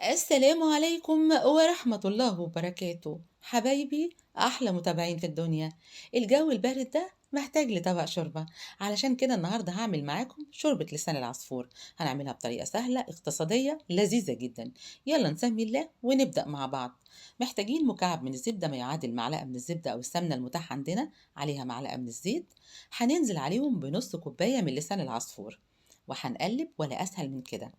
السلام عليكم ورحمة الله وبركاته حبايبي، أحلى متابعين في الدنيا. الجو البارد ده محتاج لطبق شوربة. علشان كده النهاردة هعمل معاكم شوربة لسان العصفور. هنعملها بطريقة سهلة اقتصادية لذيذة جدا. يلا نسمي الله ونبدأ مع بعض. محتاجين مكعب من الزبدة ما يعادل معلقة من الزبدة أو السمنة المتاح عندنا، عليها معلقة من الزيت. هننزل عليهم بنص كوباية من لسان العصفور، وهنقلب ولا أسهل من كده.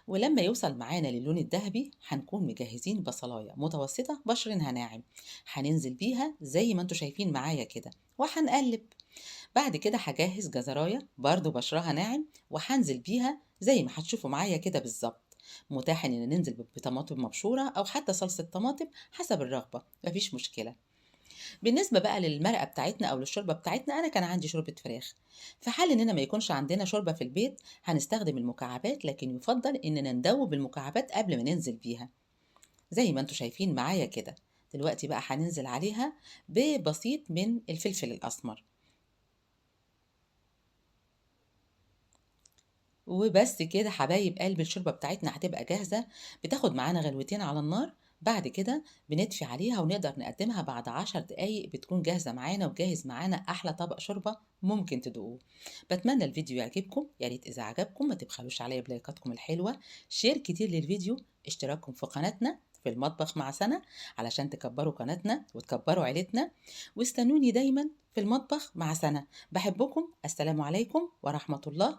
ولما يوصل معانا للون الذهبي هنكون مجهزين بصلاية متوسطة بشرينها ناعم، هننزل بيها زي ما انتوا شايفين معايا كده وهنقلب. بعد كده هجهز جزراية برضو بشرها ناعم وهنزل بيها زي ما هتشوفوا معايا كده بالظبط. متاح اننا ننزل بطماطم مبشورة او حتى صلصة طماطم حسب الرغبة، مفيش مشكلة. بالنسبة بقى للمرقة بتاعتنا أو للشوربة بتاعتنا، أنا كان عندي شوربة فراخ. في حال إننا ما يكونش عندنا شوربة في البيت هنستخدم المكعبات، لكن يفضل إننا ندوب المكعبات قبل ما ننزل بيها زي ما انتوا شايفين معايا كده. دلوقتي بقى هننزل عليها ببسيط من الفلفل الأسمر، وبس كده حبايب قلب الشوربة بتاعتنا هتبقى جاهزة. بتاخد معانا غلوتين على النار، بعد كده بنطفي عليها ونقدر نقدمها بعد 10 دقايق. بتكون جاهزة معانا وجاهز معانا أحلى طبق شوربة ممكن تدوقوه. بتمنى الفيديو يعجبكم، يا ريت إذا عجبكم ما تبخلوش عليا بلايكاتكم الحلوة، شير كتير للفيديو، اشتراككم في قناتنا في المطبخ مع سنة علشان تكبروا قناتنا وتكبروا عيلتنا. واستنوني دايما في المطبخ مع سنة. بحبكم، السلام عليكم ورحمة الله